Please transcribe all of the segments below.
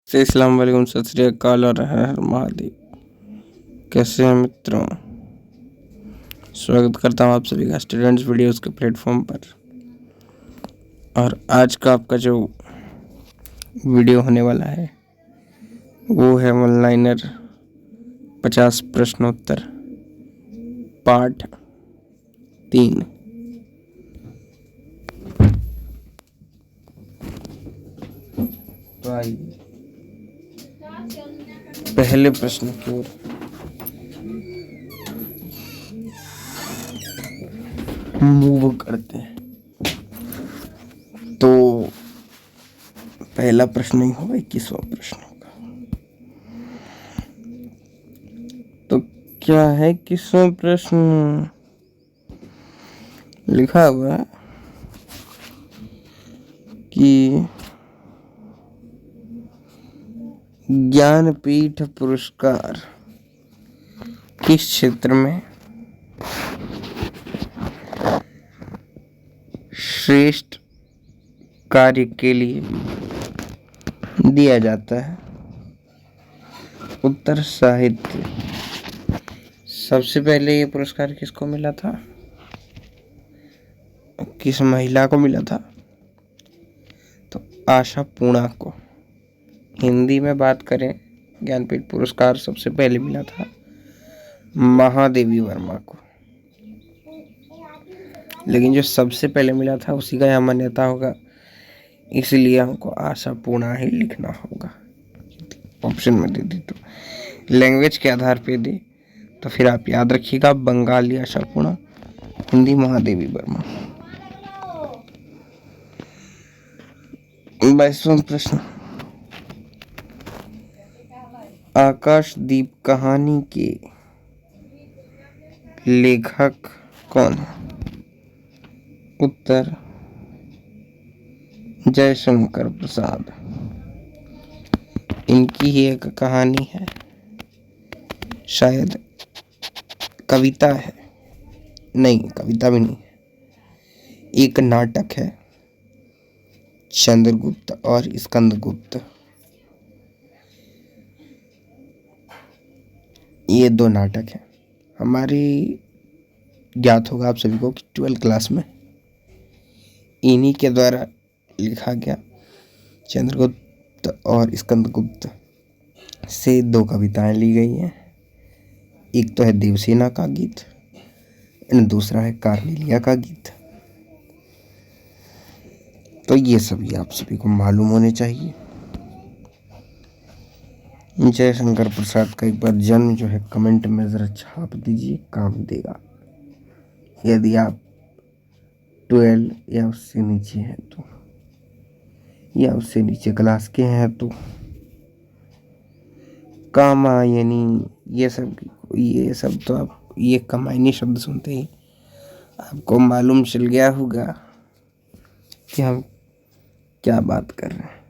अस्सलाम वालेकुम, सत श्री अकाल और हर हर महादेव। कैसे हैं मित्रों? स्वागत करता हूं आप सभी का स्टूडेंट्स वीडियोस के प्लेटफॉर्म पर। और आज का आपका जो वीडियो होने वाला है वो है वन लाइनर 50 प्रश्नोत्तर पार्ट 3। तो आइए पहले प्रश्न की ओर मूव करते हैं। तो पहला प्रश्न ही होगा 21वां प्रश्न होगा। तो क्या है 21वां प्रश्न? लिखा हुआ है कि ज्ञानपीठ पुरस्कार किस क्षेत्र में श्रेष्ठ कार्य के लिए दिया जाता है? उत्तर साहित्य। सबसे पहले ये पुरस्कार किसको मिला था? किस महिला को मिला था? तो आशा पूर्णा को। हिंदी में बात करें, ज्ञानपीठ पुरस्कार सबसे पहले मिला था महादेवी वर्मा को, लेकिन जो सबसे पहले मिला था उसी का यहाँ मान्यता होगा, इसलिए हमको आशा पूर्णा ही लिखना होगा। ऑप्शन में दे दी तो लैंग्वेज के आधार पे दे तो फिर आप याद रखिएगा, बंगाली आशा पूर्णा, हिंदी महादेवी वर्मा। 22वां प्रश्न, आकाशदीप कहानी के लेखक कौन है? उत्तर जयशंकर प्रसाद। इनकी ही एक कहानी है, शायद कविता है, नहीं कविता भी नहीं है, एक नाटक है, चंद्रगुप्त और स्कंदगुप्त। ये दो नाटक हैं। हमारी ज्ञात होगा आप सभी को कि 12th क्लास में इन्हीं के द्वारा लिखा गया चंद्रगुप्त और स्कंदगुप्त से दो कविताएं ली गई हैं। एक तो है देवसेना का गीत और दूसरा है कार्नेलिया का गीत। तो ये सभी आप सभी को मालूम होने चाहिए। जयशंकर प्रसाद का एक बार जन्म जो है कमेंट में ज़रा छाप दीजिए, काम देगा। यदि आप 12 या उससे नीचे हैं तो, या उससे नीचे क्लास के हैं तो कामायनी, ये सब तो आप ये कमायनी शब्द सुनते ही आपको मालूम चल गया होगा कि हम क्या बात कर रहे हैं।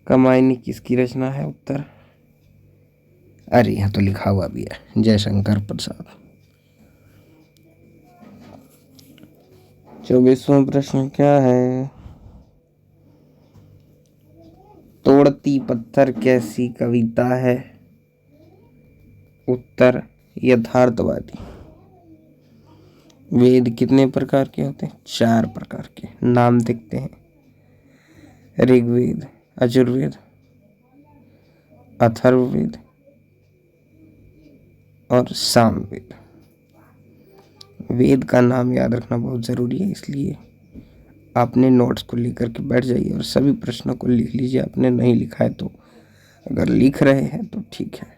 कामायनी किसकी रचना है? उत्तर, अरे यहाँ तो लिखा हुआ भी है, जयशंकर प्रसाद। 24वां प्रश्न क्या है? तोड़ती पत्थर कैसी कविता है? उत्तर यथार्थवादी। वेद कितने प्रकार के होते हैं? 4 प्रकार के। नाम देखते हैं, ऋग्वेद, यजुर्वेद, अथर्ववेद और सामवेद। वेद का नाम याद रखना बहुत ज़रूरी है, इसलिए आपने नोट्स को लेकर के बैठ जाइए और सभी प्रश्नों को लिख लीजिए। आपने नहीं लिखा है तो, अगर लिख रहे हैं तो ठीक है,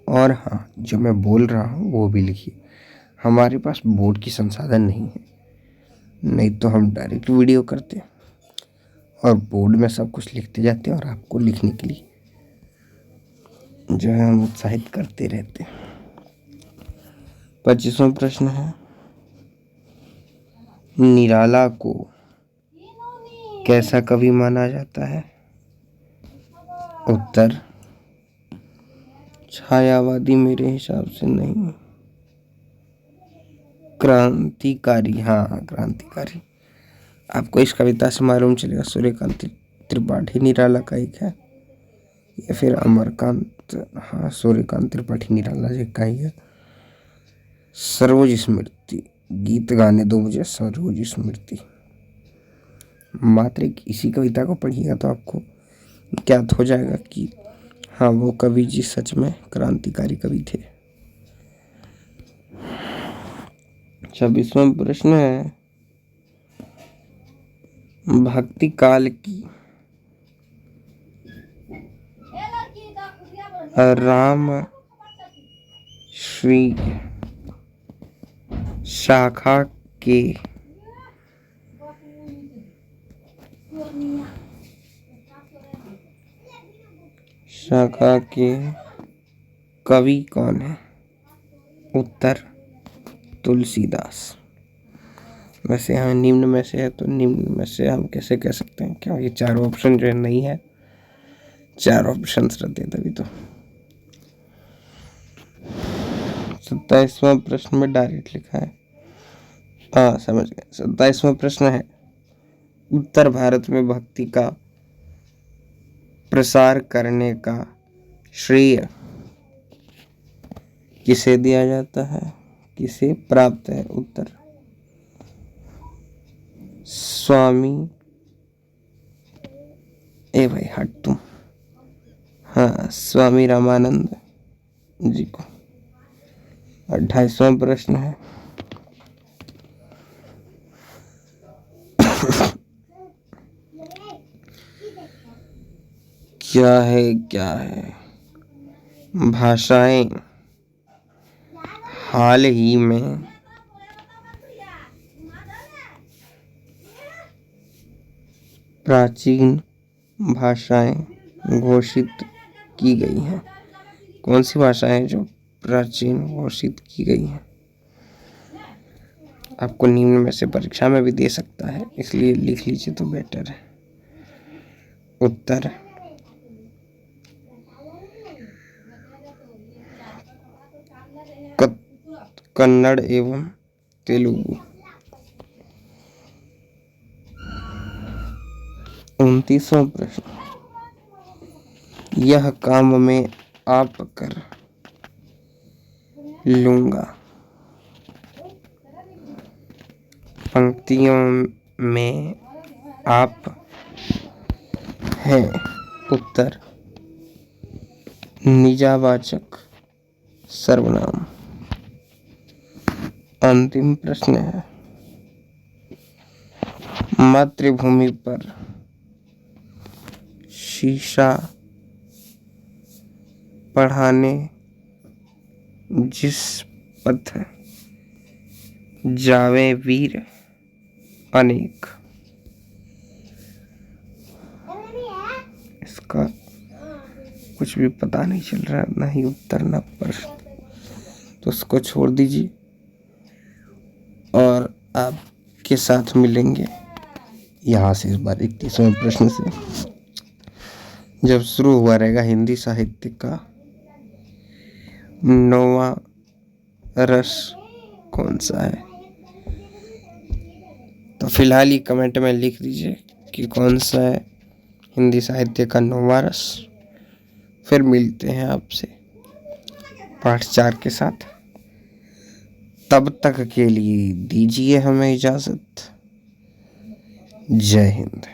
और हाँ, जो मैं बोल रहा हूँ वो भी लिखिए। हमारे पास बोर्ड की संसाधन नहीं है, नहीं तो हम डायरेक्ट वीडियो करते और बोर्ड में सब कुछ लिखते जाते और आपको लिखने के लिए जो है हम उत्साहित करते रहते हैं। 25वां प्रश्न है, निराला को कैसा कवि माना जाता है? उत्तर छायावादी मेरे हिसाब से नहीं, क्रांतिकारी। हाँ, क्रांतिकारी। आपको इस कविता से मालूम चलेगा, सूर्यकांत त्रिपाठी निराला का एक है। या फिर अमरकांत, हाँ सूर्यकांत त्रिपाठी निराला जी का ही है। सरोज स्मृति, गीत गाने दो मुझे सरोज स्मृति। मात्र एक इसी कविता को पढ़िएगा तो आपको ज्ञात हो जाएगा कि हाँ वो कवि जी सच में क्रांतिकारी कवि थे। 26वां प्रश्न है, भक्ति काल की राम श्री शाखा के कवि कौन है? उत्तर तुलसीदास। वैसे यहाँ निम्न में से है तो निम्न में से हम कैसे कह सकते हैं? क्या ये चारों ऑप्शन जो है नहीं है? चार ऑप्शन रहते तभी तो। 27वां प्रश्न में डायरेक्ट लिखा है, हाँ समझ गए। 27वां प्रश्न है, उत्तर भारत में भक्ति का प्रसार करने का श्रेय किसे दिया जाता है, किसे प्राप्त है? उत्तर स्वामी, ए भाई हट तुम, हाँ स्वामी रामानंद जी को। 28वां प्रश्न है, क्या है भाषाएं हाल ही में प्राचीन भाषाएं घोषित की गई हैं? कौन सी भाषाएं जो प्राचीन घोषित की गई हैं? आपको निम्न में से परीक्षा में भी दे सकता है, इसलिए लिख लीजिए तो बेटर है। उत्तर कन्नड़ एवं तेलुगु। 29वां प्रश्न, यह काम मैं आप कर लूंगा पंक्तियों में आप हैं? उत्तर निजवाचक सर्वनाम। अंतिम प्रश्न है, मातृभूमि पर शीशा पढ़ाने जिस पथ जावे वीर अनेक। इसका कुछ भी पता नहीं चल रहा, ना ही उत्तर ना प्रश्न, तो उसको छोड़ दीजिए और आपके साथ मिलेंगे यहाँ से इस बार 31वें प्रश्न से, जब शुरू हुआ रहेगा हिंदी साहित्य का 9वां रस कौन सा है। तो फिलहाल ही कमेंट में लिख दीजिए कि कौन सा है हिंदी साहित्य का 9वां रस। फिर मिलते हैं आपसे पाठ 4 के साथ। तब तक के लिए दीजिए हमें इजाज़त। जय हिंद।